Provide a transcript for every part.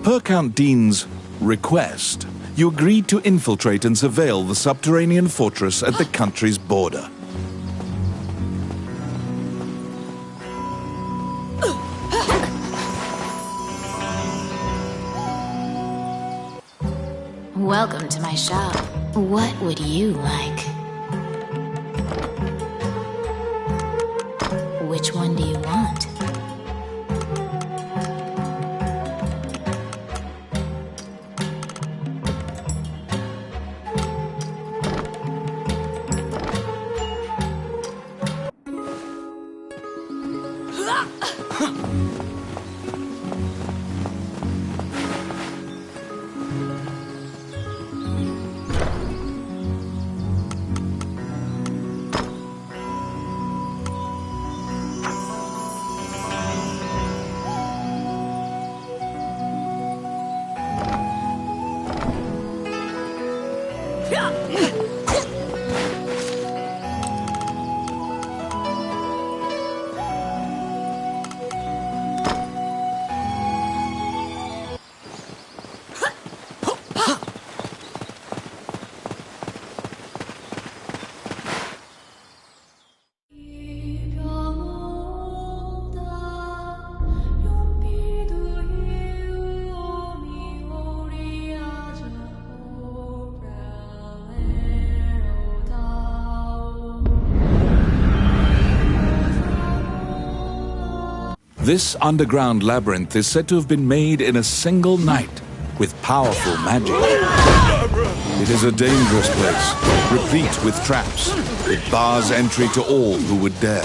Per Count Dean's request, you agreed to infiltrate and surveil the subterranean fortress at the country's border. Welcome to my shop. What would you like? Which one do you want? This underground labyrinth is said to have been made in a single night with powerful magic. It is a dangerous place, replete with traps. It bars entry to all who would dare.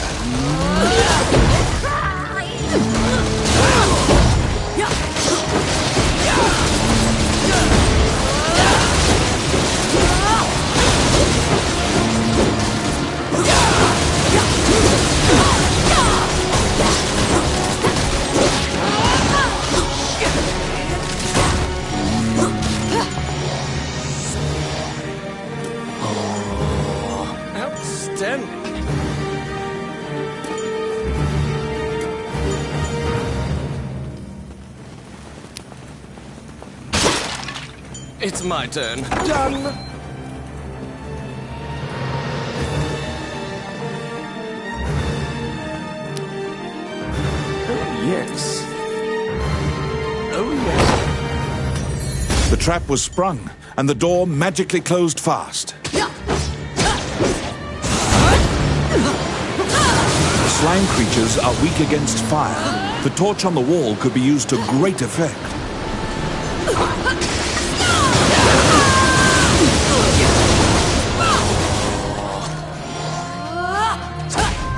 It's my turn. Done! Oh, yes. Oh, yes. The trap was sprung, and the door magically closed fast. Slime creatures are weak against fire. The torch on the wall could be used to great effect.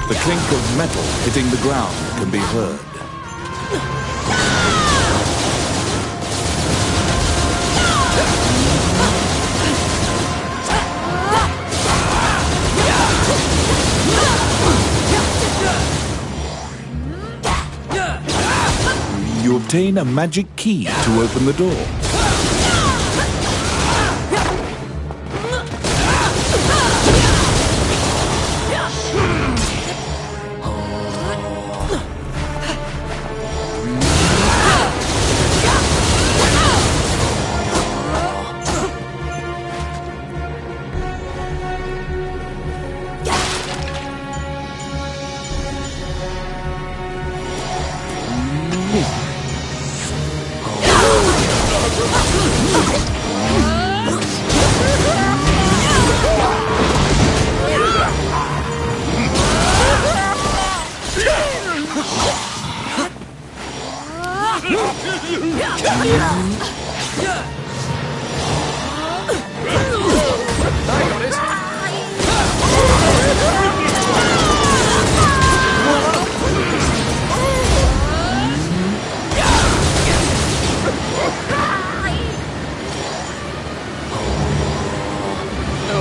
The clink of metal hitting the ground can be heard. You obtain a magic key to open the door.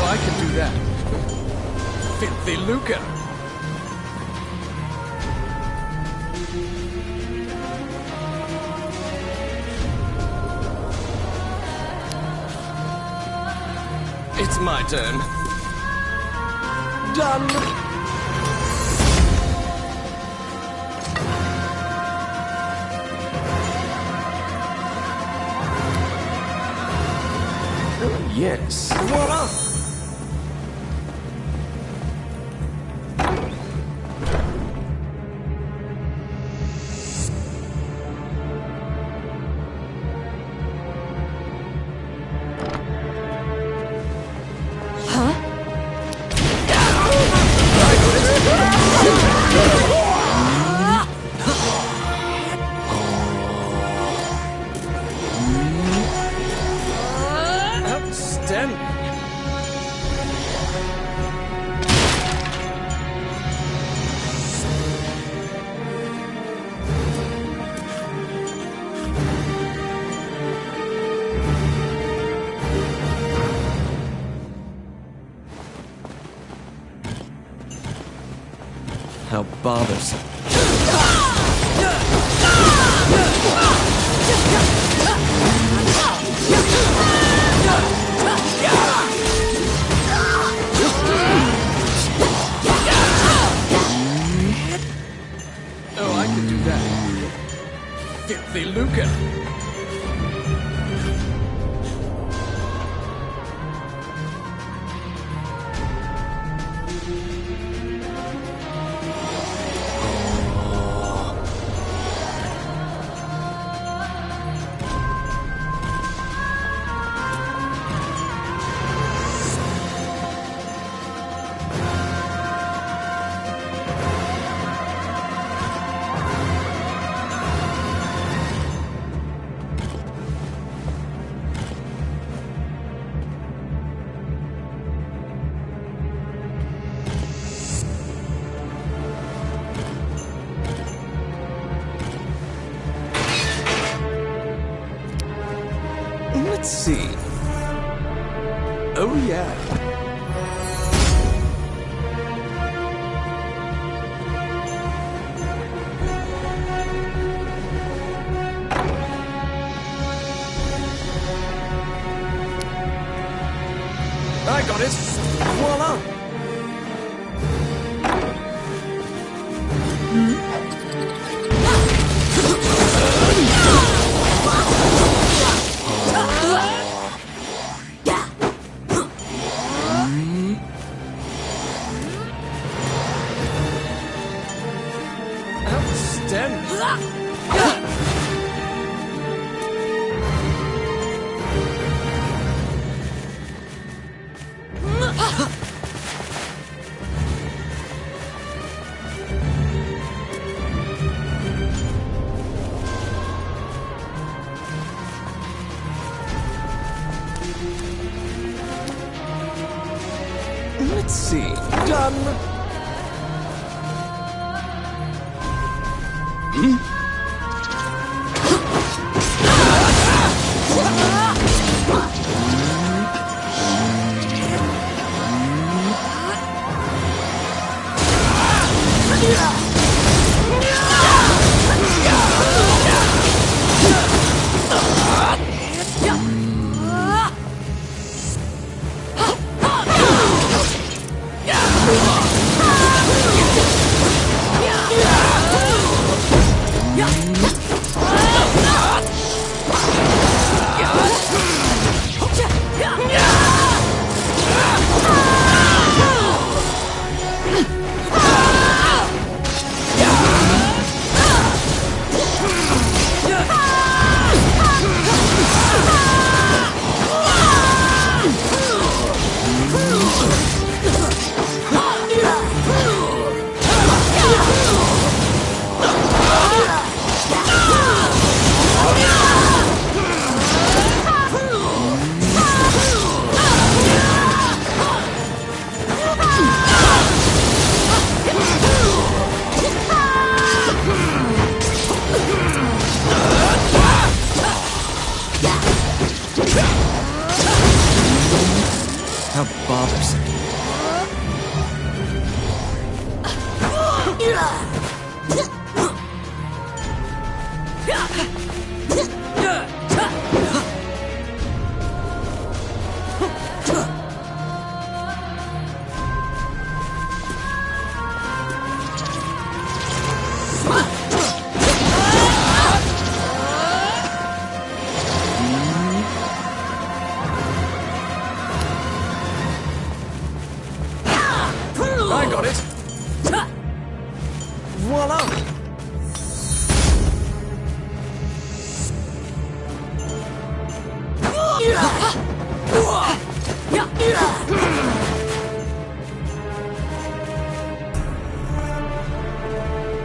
I can do that. Filthy lucre. It's my turn. Done. Yes. Voila! Outstanding. How bothersome. Oh, I can do that. Filthy Luca. Let's see. Oh, yeah. I got it. Voila! Outstanding. Let's see. Done. How bothersome.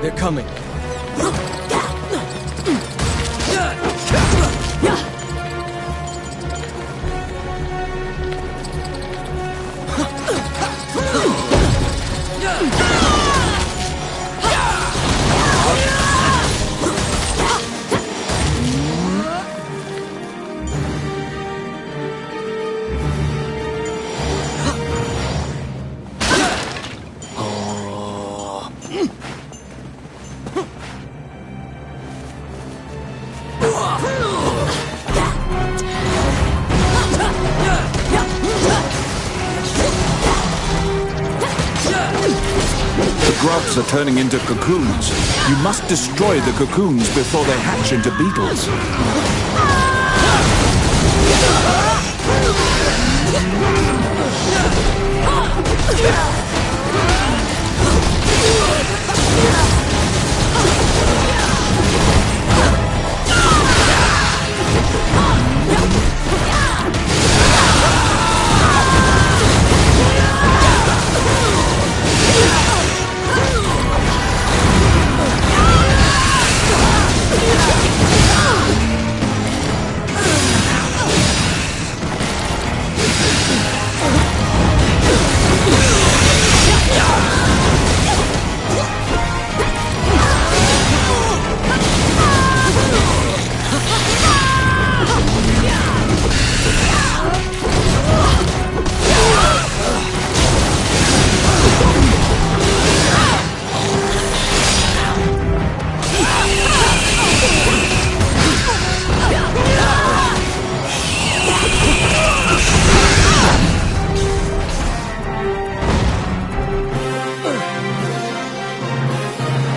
They're coming. The grubs are turning into cocoons. You must destroy the cocoons before they hatch into beetles.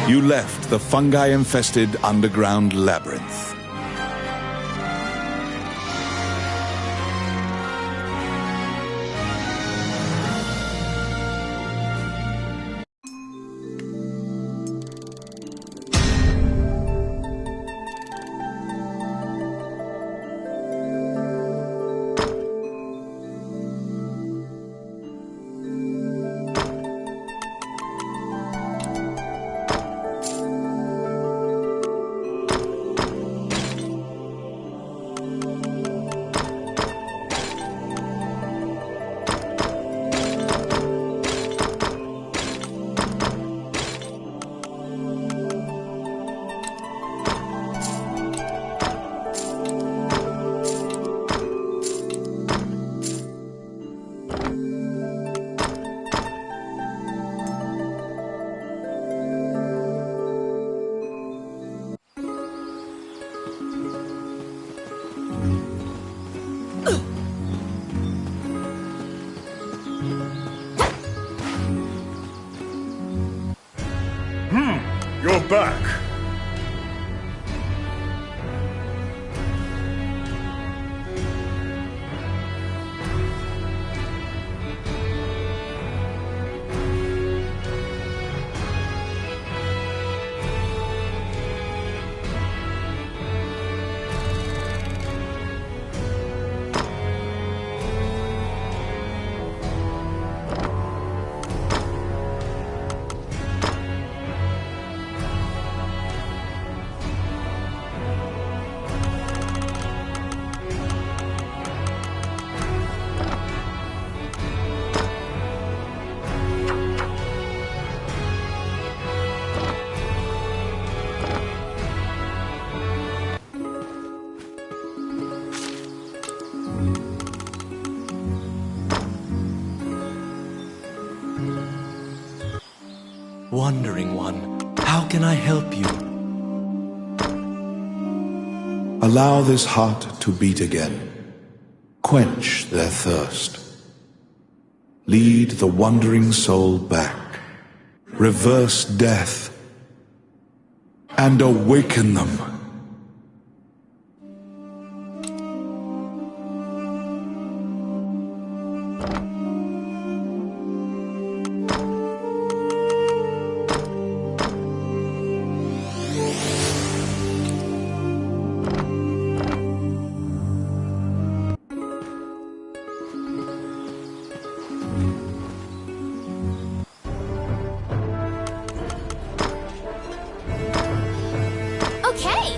You left the fungi-infested underground labyrinth. You're back. Wandering One, how can I help you? Allow this heart to beat again. Quench their thirst. Lead the wandering soul back. Reverse death. And awaken them. okay.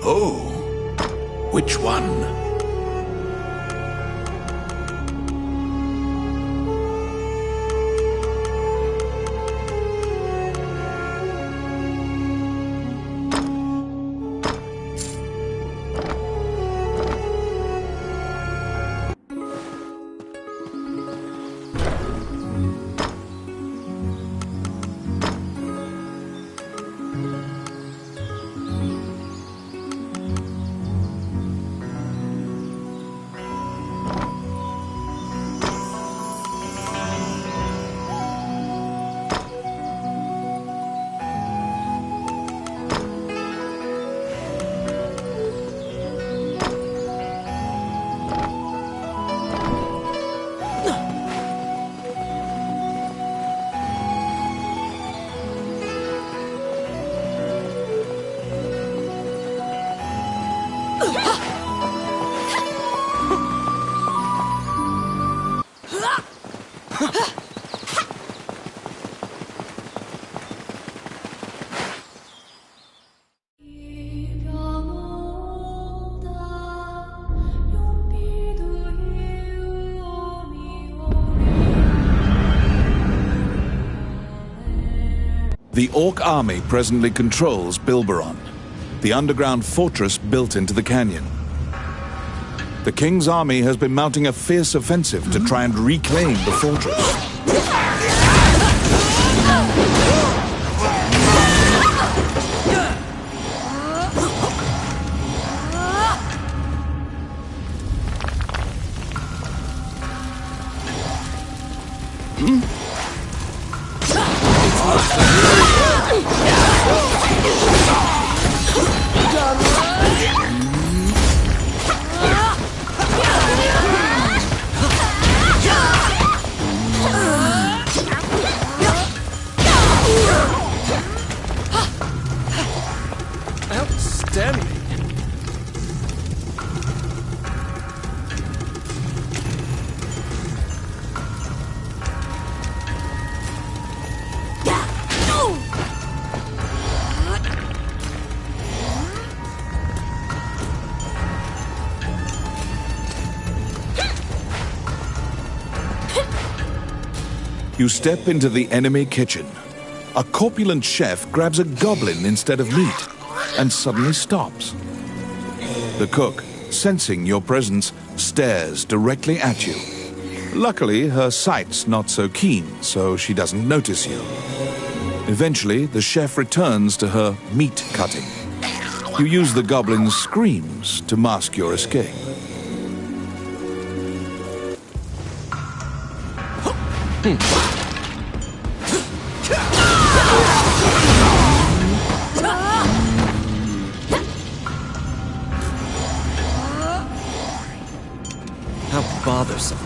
Oh, which one? The Orc army presently controls Bilberon, the underground fortress built into the canyon. The King's army has been mounting a fierce offensive to try and reclaim the fortress. Outstanding. You step into the enemy kitchen. A corpulent chef grabs a goblin instead of meat and suddenly stops. The cook, sensing your presence, stares directly at you. Luckily, her sight's not so keen, so she doesn't notice you. Eventually, the chef returns to her meat cutting. You use the goblin's screams to mask your escape. How bothersome.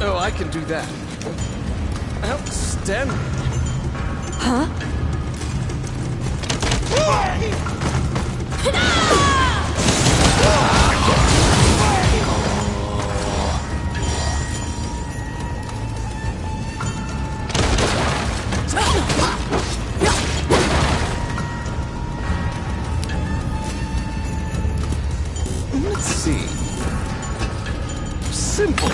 Oh, I can do that. Outstanding. see. Simple.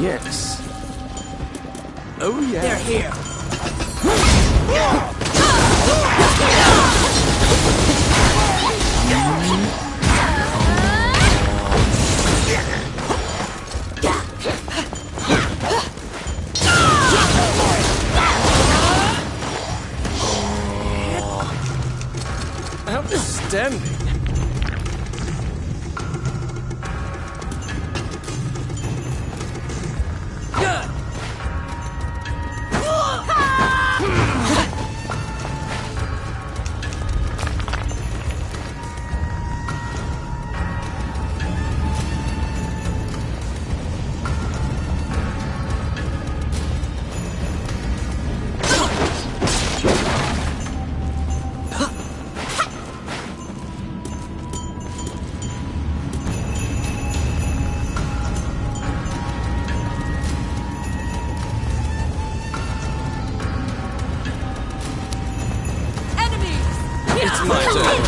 Yes. Oh, yeah. They're here. Outstanding. It's my turn.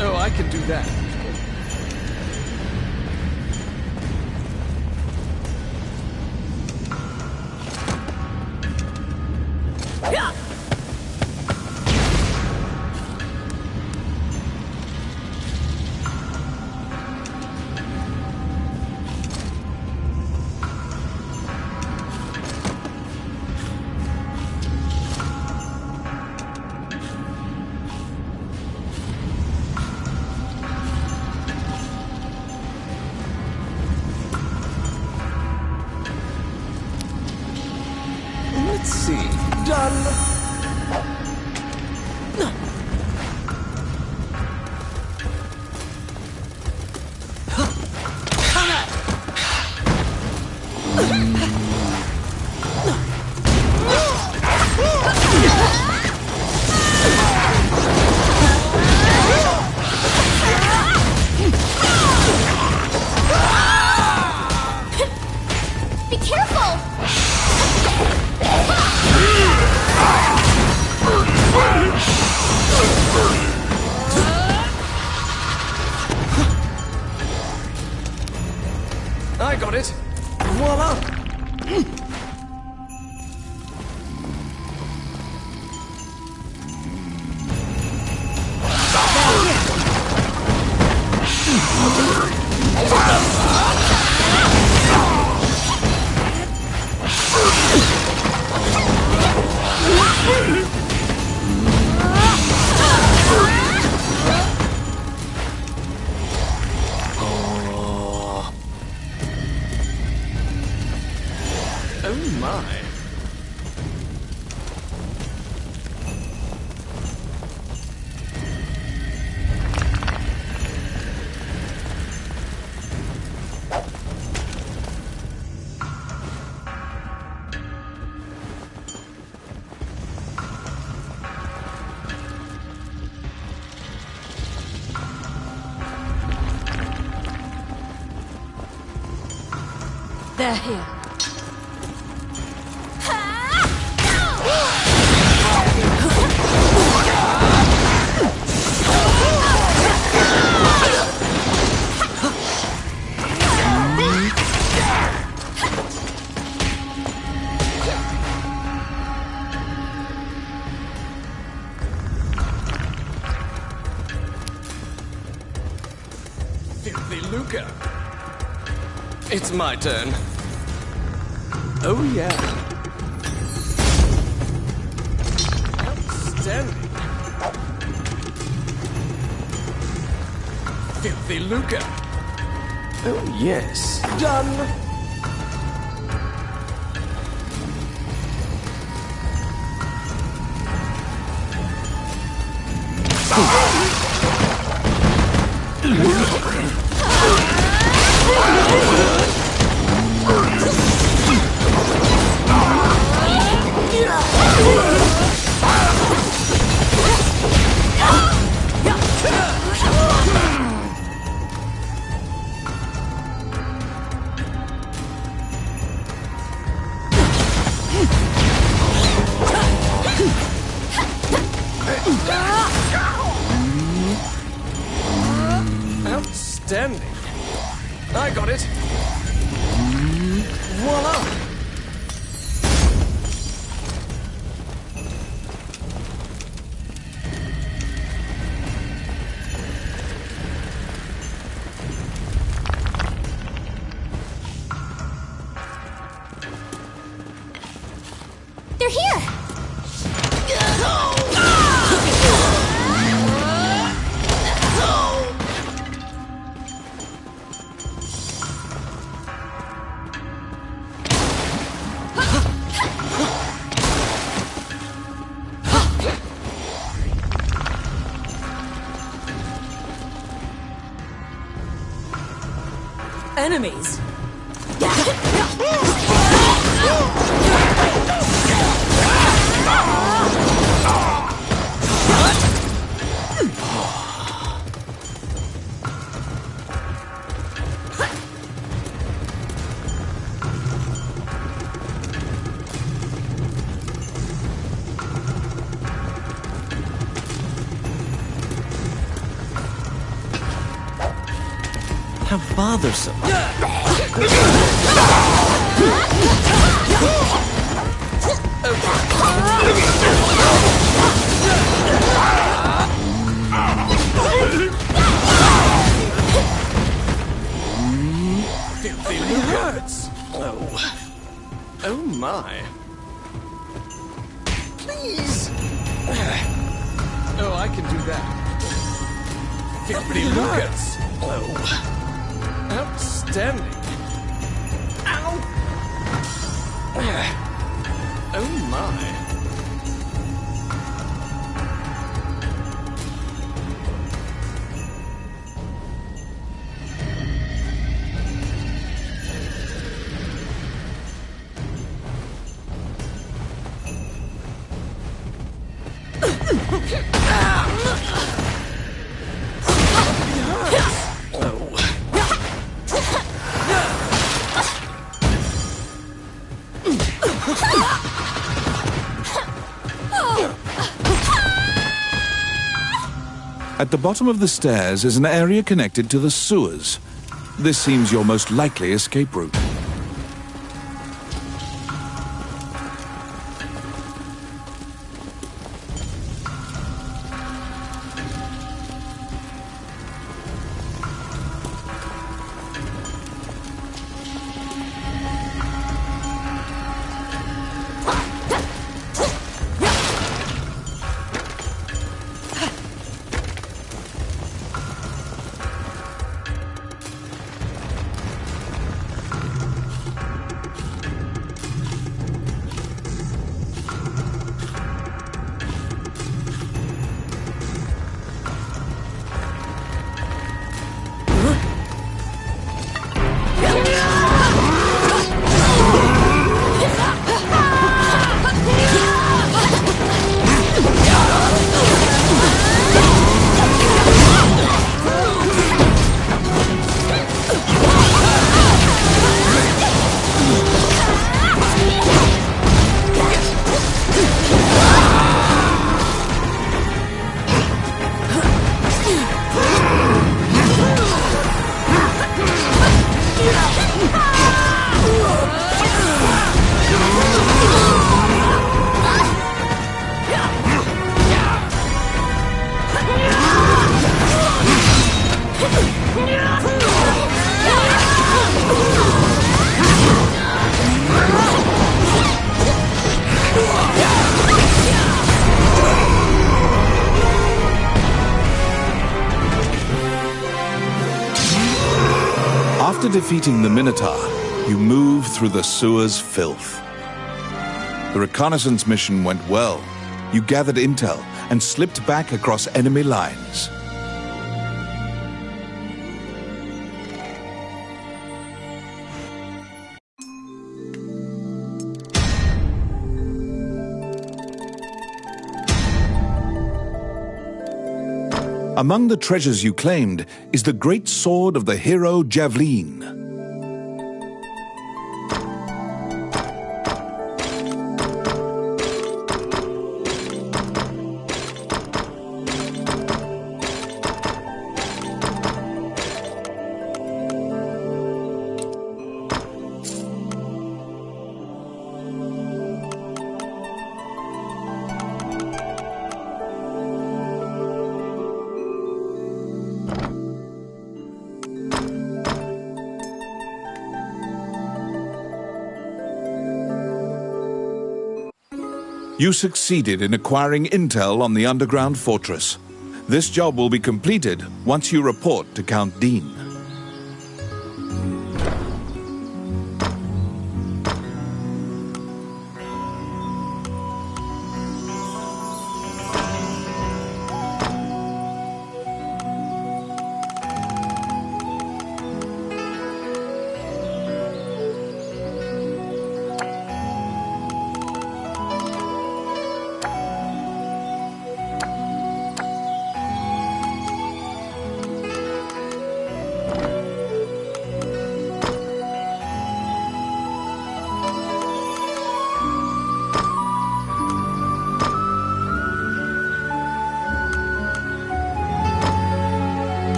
Oh, I can do that. They're here. Filthy Luca. It's my turn. Oh, yeah. Outstanding. Filthy Luca. Oh, yes. Done. Outstanding. I got it. Voila. They're here! Enemies! How bothersome. Filthy hurts. Oh. Oh my. Please. Oh, I can do that. Filthy hurts. Oh. Outstanding. Ow. Oh my. At the bottom of the stairs is an area connected to the sewers. This seems your most likely escape route. After defeating the Minotaur, you move through the sewer's filth. The reconnaissance mission went well. You gathered intel and slipped back across enemy lines. Among the treasures you claimed is the great sword of the hero Javelin. You succeeded in acquiring intel on the underground fortress. This job will be completed once you report to Count Dean.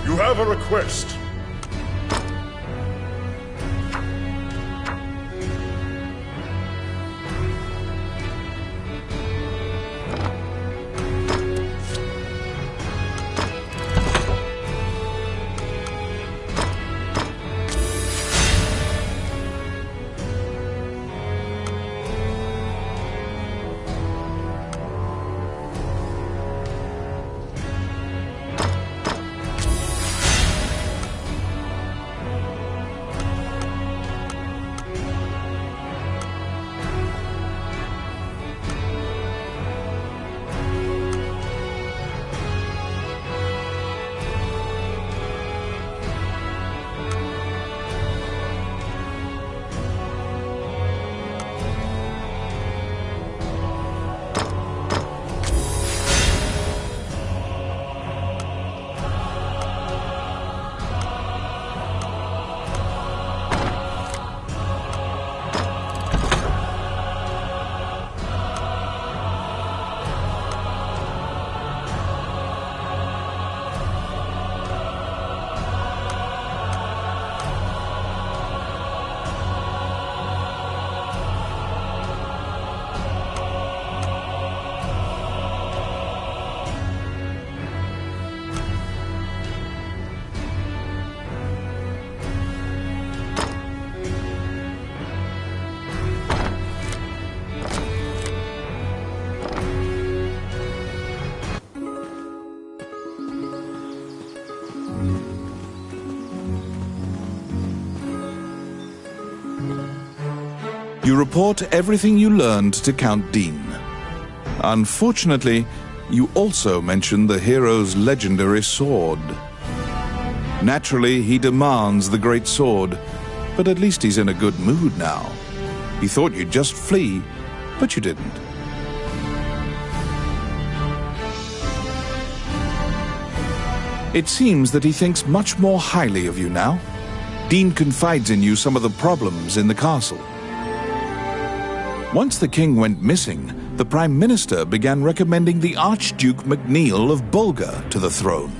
You have a request. You report everything you learned to Count Dean. Unfortunately, you also mention the hero's legendary sword. Naturally, he demands the great sword, but at least he's in a good mood now. He thought you'd just flee, but you didn't. It seems that he thinks much more highly of you now. Dean confides in you some of the problems in the castle. Once the king went missing, the Prime Minister began recommending the Archduke MacNeil of Bulgar to the throne.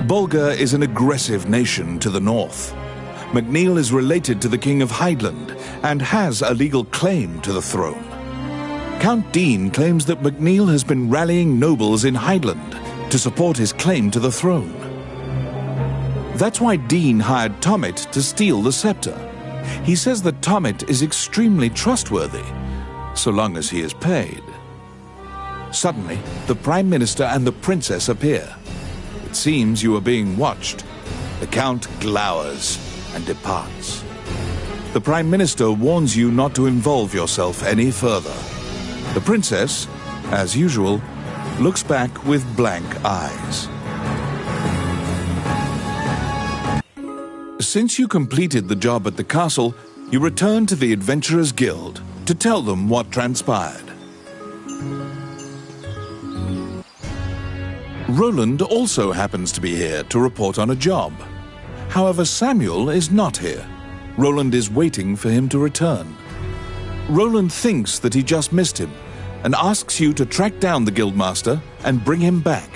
Bulgar is an aggressive nation to the north. MacNeil is related to the King of Highland and has a legal claim to the throne. Count Dean claims that MacNeil has been rallying nobles in Highland to support his claim to the throne. That's why Dean hired Tommet to steal the scepter. He says that Tommet is extremely trustworthy, so long as he is paid. Suddenly, the Prime Minister and the Princess appear. It seems you are being watched. The Count glowers and departs. The Prime Minister warns you not to involve yourself any further. The Princess, as usual, looks back with blank eyes. Since you completed the job at the castle, you return to the Adventurers Guild to tell them what transpired. Roland also happens to be here to report on a job. However, Samuel is not here. Roland is waiting for him to return. Roland thinks that he just missed him and asks you to track down the Guildmaster and bring him back.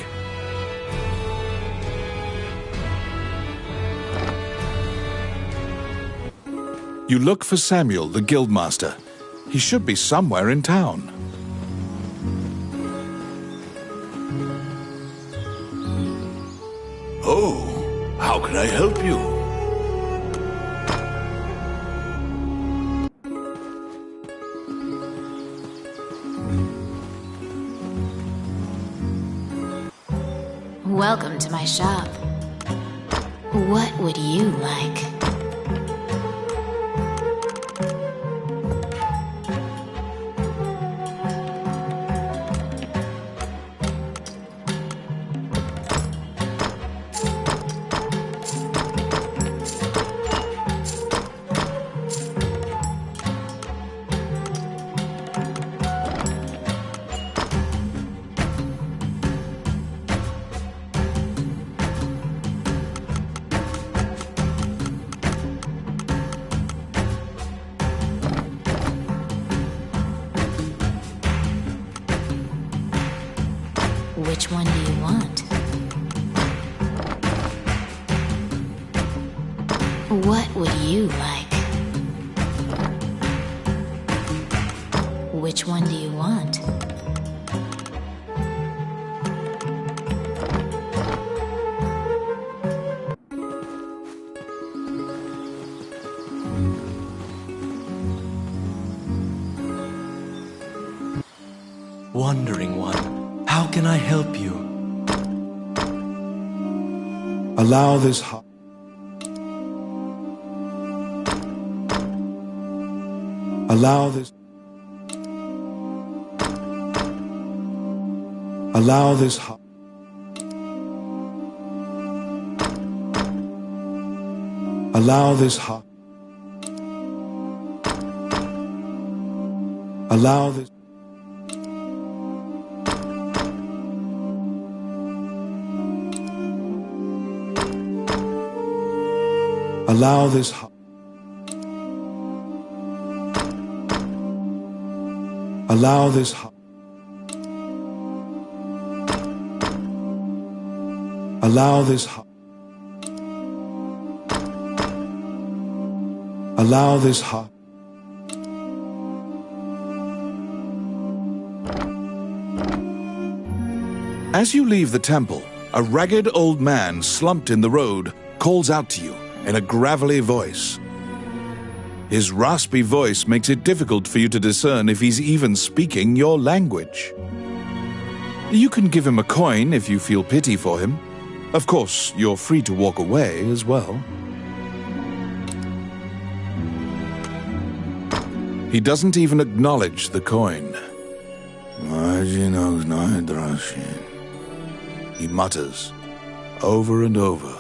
You look for Samuel, the Guildmaster. He should be somewhere in town. Oh, how can I help you? Welcome to my shop. What would you like? Which one do you want? What would you like? Which one do you want? Wandering One, how can I help you? Allow this heart. Allow this. Allow this heart. Allow this heart. Allow this. Allow this heart. Allow this heart. Allow this heart. Allow this heart. As you leave the temple, a ragged old man slumped in the road calls out to you in a gravelly voice. His raspy voice makes it difficult for you to discern if he's even speaking your language. You can give him a coin if you feel pity for him. Of course, you're free to walk away as well. He doesn't even acknowledge the coin. He mutters, over and over.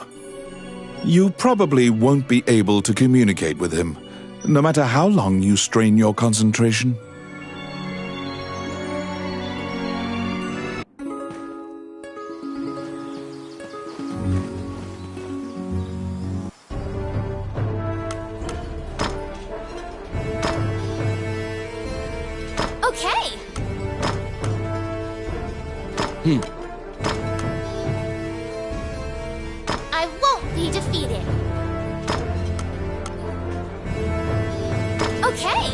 You probably won't be able to communicate with him, no matter how long you strain your concentration. Okay. I won't be defeated. Okay.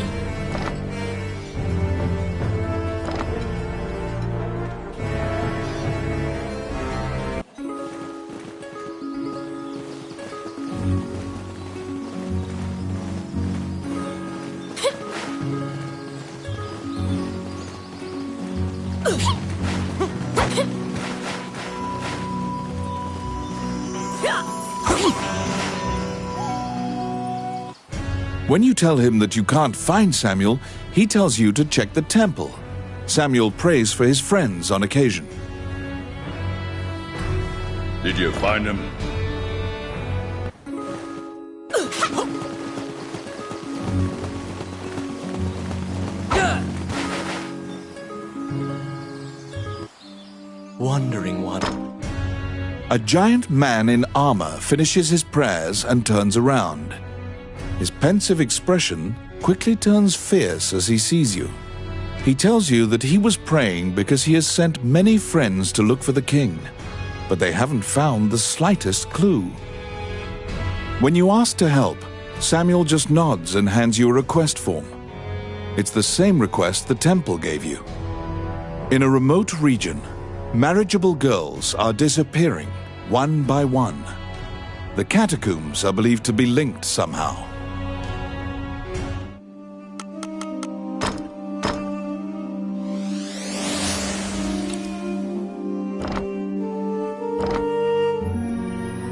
When you tell him that you can't find Samuel, he tells you to check the temple. Samuel prays for his friends on occasion. Did you find him? Wandering one. A giant man in armor finishes his prayers and turns around. His pensive expression quickly turns fierce as he sees you. He tells you that he was praying because he has sent many friends to look for the king, but they haven't found the slightest clue. When you ask to help, Samuel just nods and hands you a request form. It's the same request the temple gave you. In a remote region, marriageable girls are disappearing one by one. The catacombs are believed to be linked somehow.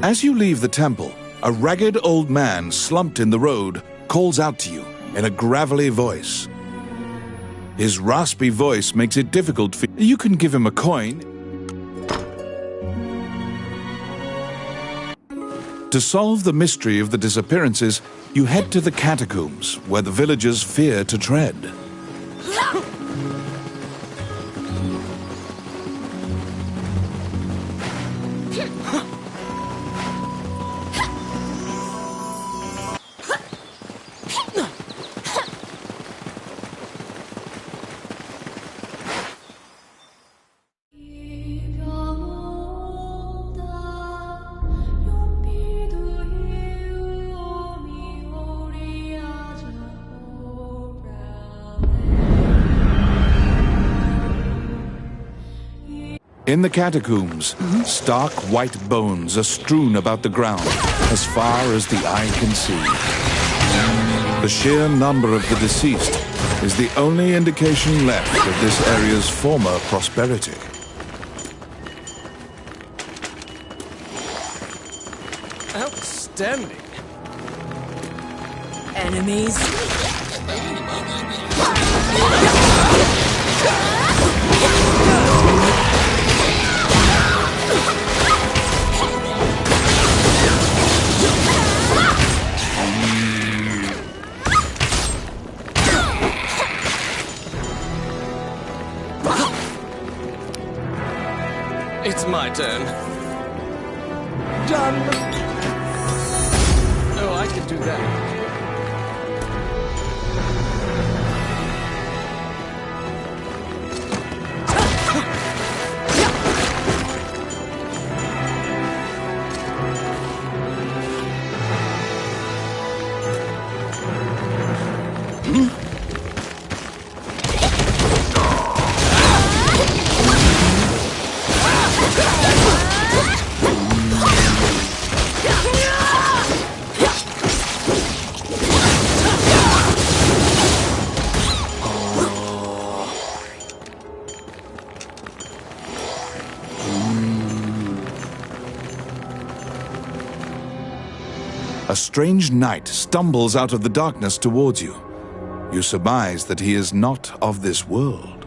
As you leave the temple, a ragged old man slumped in the road calls out to you in a gravelly voice. His raspy voice makes it difficult for you. You can give him a coin. To solve the mystery of the disappearances, you head to the catacombs, where the villagers fear to tread. In the catacombs, stark white bones are strewn about the ground as far as the eye can see. The sheer number of the deceased is the only indication left of this area's former prosperity. Outstanding. Enemies? It's my turn. Done. Oh, I can do that. A strange knight stumbles out of the darkness towards you. You surmise that he is not of this world.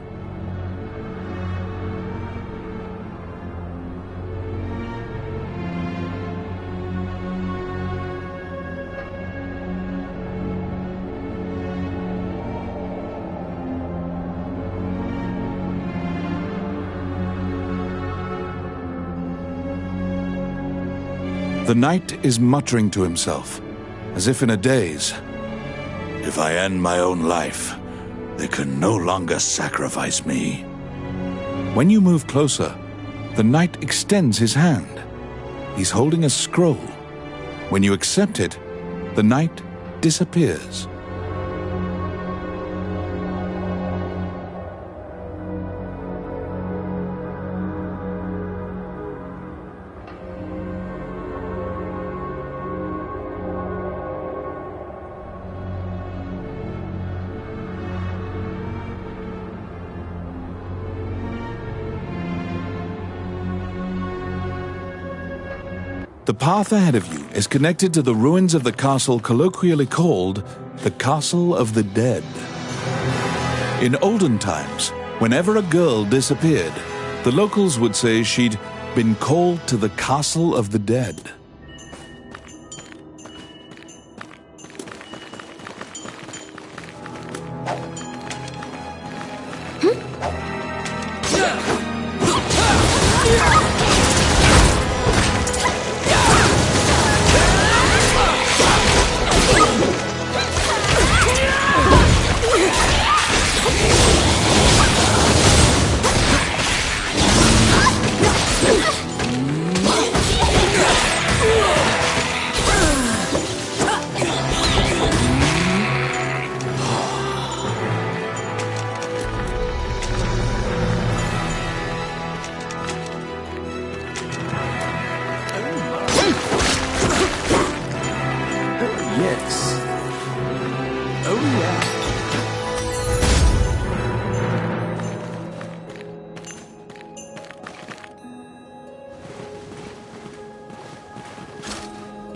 The knight is muttering to himself, as if in a daze. If I end my own life, they can no longer sacrifice me. When you move closer, the knight extends his hand. He's holding a scroll. When you accept it, the knight disappears. The path ahead of you is connected to the ruins of the castle colloquially called the Castle of the Dead. In olden times, whenever a girl disappeared, the locals would say she'd been called to the Castle of the Dead. Yes. Oh, yeah.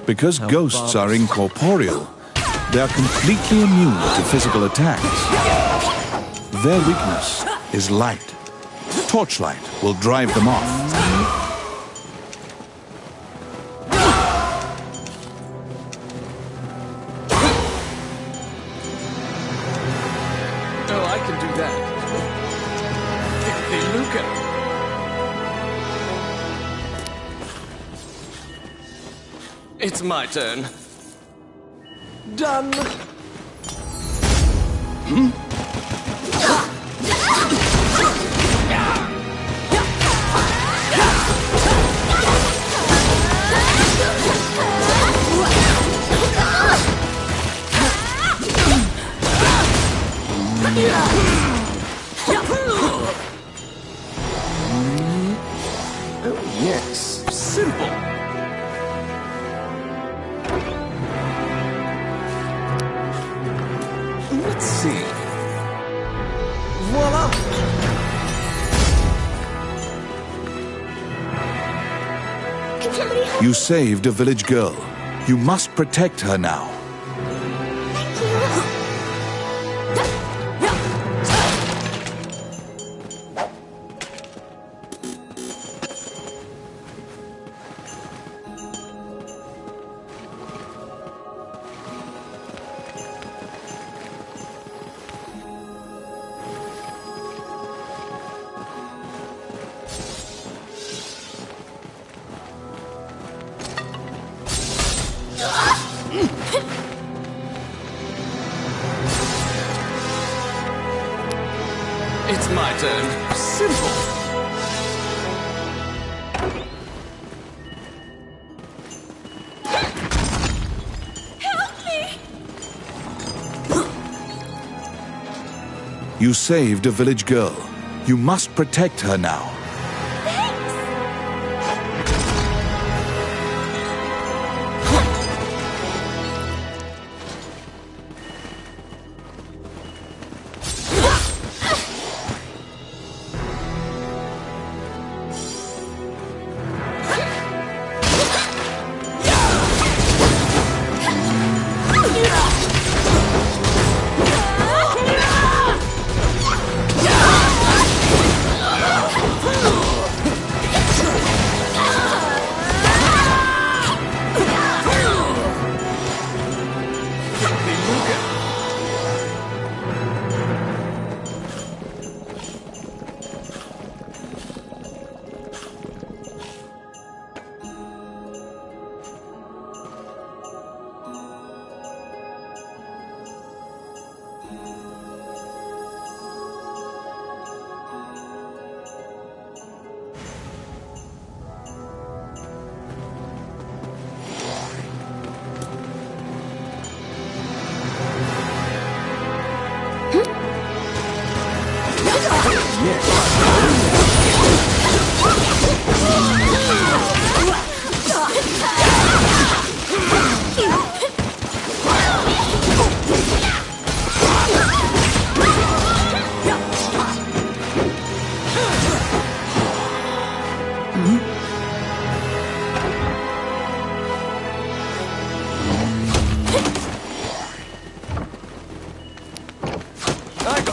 Because ghosts are incorporeal, they are completely immune to physical attacks. Their weakness is light. Torchlight will drive them off. Oh, I can do that. Filthy lucre. It's my turn. Done. Oh, yes. Simple. Let's see. Voila! Can somebody help? You saved a village girl. You must protect her now. It's my turn. Simple. You saved a village girl. You must protect her now.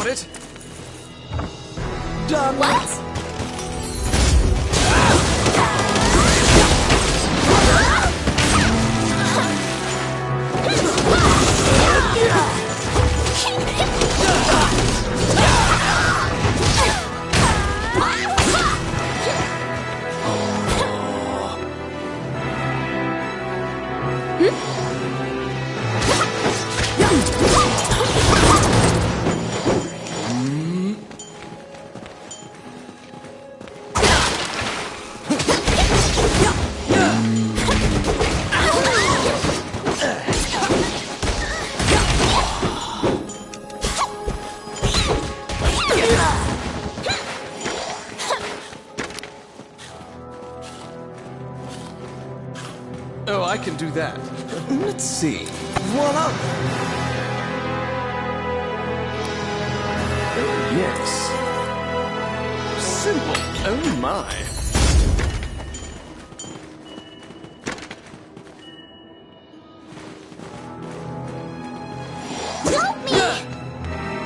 Got it. Done. What? Oh, I can do that. Let's see. Voila! Oh, yes. Simple. Oh my. Help me!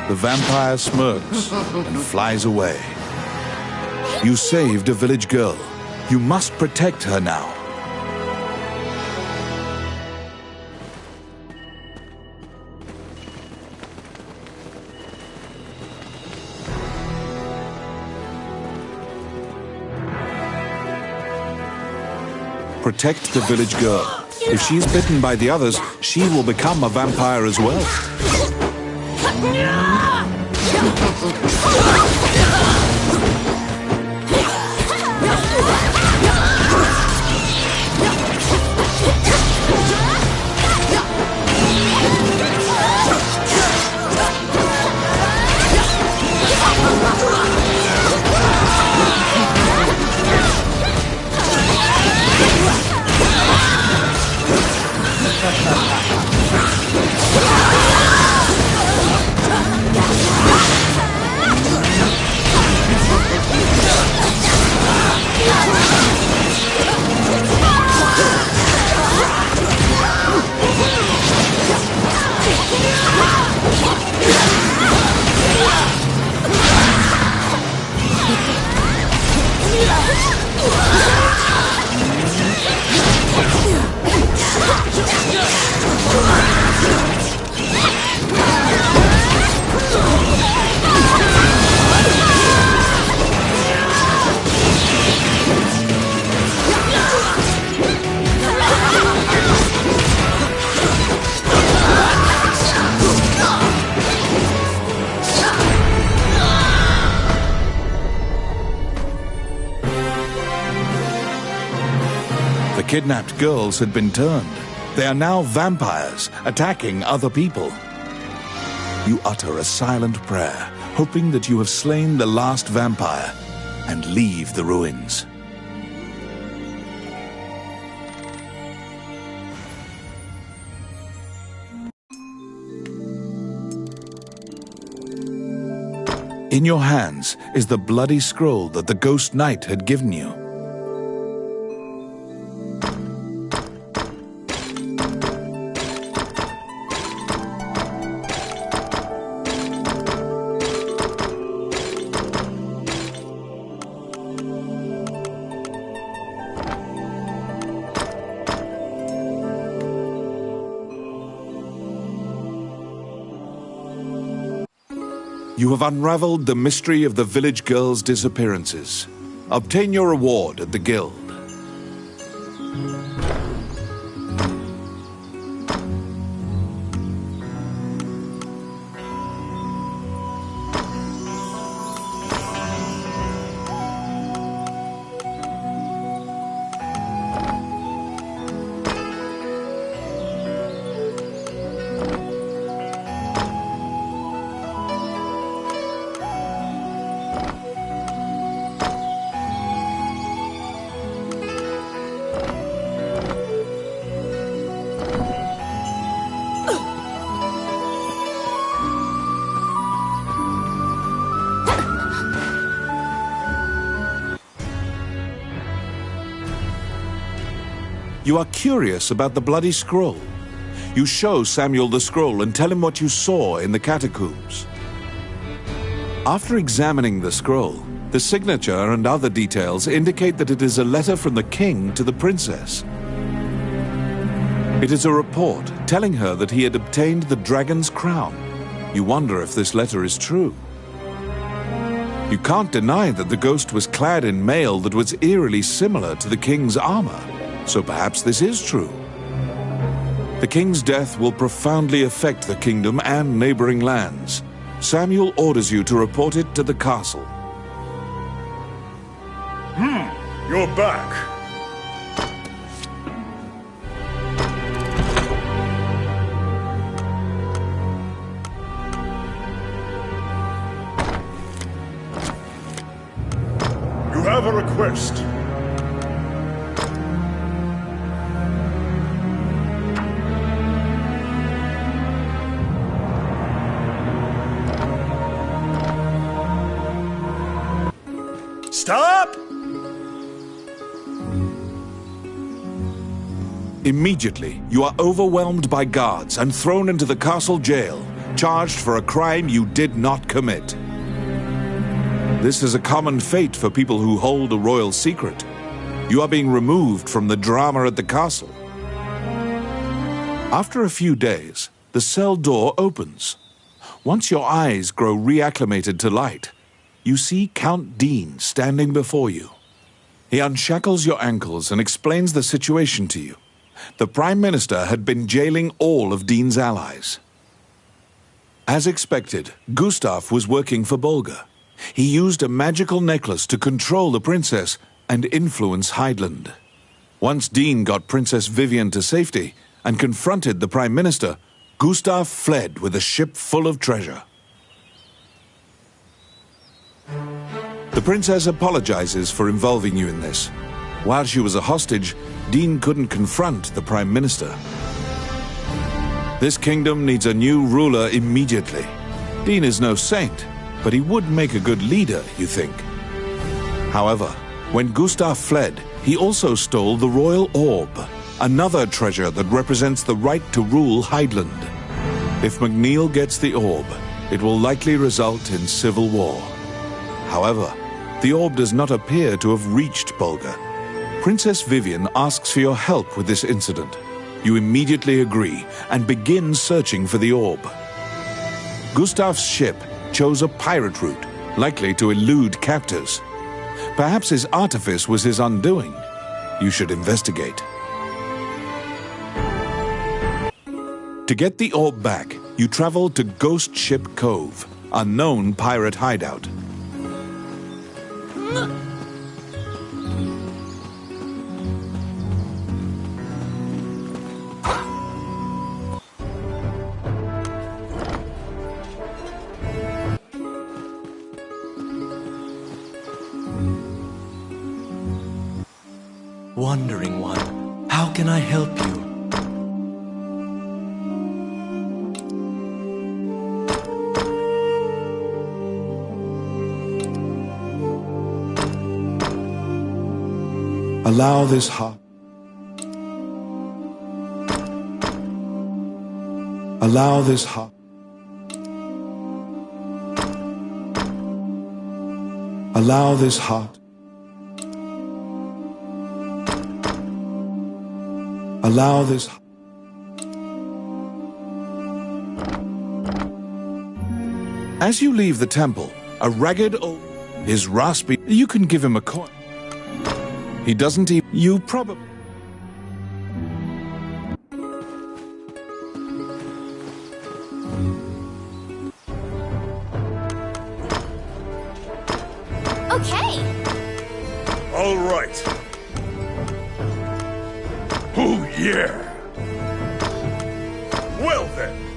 The vampire smirks and flies away. You saved a village girl. You must protect her now. Protect the village girl. If she's bitten by the others, she will become a vampire as well. The kidnapped girls had been turned. They are now vampires, attacking other people. You utter a silent prayer, hoping that you have slain the last vampire, and leave the ruins. In your hands is the bloody scroll that the Ghost Knight had given you. You have unraveled the mystery of the village girls' disappearances. Obtain your reward at the guild. You are curious about the bloody scroll. You show Samuel the scroll and tell him what you saw in the catacombs. After examining the scroll, the signature and other details indicate that it is a letter from the king to the princess. It is a report telling her that he had obtained the dragon's crown. You wonder if this letter is true. You can't deny that the ghost was clad in mail that was eerily similar to the king's armor, so perhaps this is true. The king's death will profoundly affect the kingdom and neighboring lands. Samuel orders you to report it to the castle. You're back. You have a request. Stop! Immediately, you are overwhelmed by guards and thrown into the castle jail, charged for a crime you did not commit. This is a common fate for people who hold a royal secret. You are being removed from the drama at the castle. After a few days, the cell door opens. Once your eyes grow reacclimated to light, you see Count Dean standing before you. He unshackles your ankles and explains the situation to you. The Prime Minister had been jailing all of Dean's allies. As expected, Gustav was working for Bolga. He used a magical necklace to control the princess and influence Heidland. Once Dean got Princess Vivian to safety and confronted the Prime Minister, Gustav fled with a ship full of treasure. The princess apologizes for involving you in this. While she was a hostage, Dean couldn't confront the Prime Minister. This kingdom needs a new ruler immediately. Dean is no saint, but he would make a good leader, you think. However, when Gustav fled, he also stole the royal orb, another treasure that represents the right to rule Heidland. If McNeil gets the orb, it will likely result in civil war. However, the orb does not appear to have reached Bolga. Princess Vivian asks for your help with this incident. You immediately agree and begin searching for the orb. Gustav's ship chose a pirate route, likely to elude captors. Perhaps his artifice was his undoing. You should investigate. To get the orb back, you travel to Ghost Ship Cove, a known pirate hideout. Wandering One, how can I help you? Allow this heart. Allow this heart. Allow this heart. Allow this. As you leave the temple, a ragged old is raspy. You can give him a coin. He doesn't even. You probably. Okay. All right. Oh, yeah. Well then.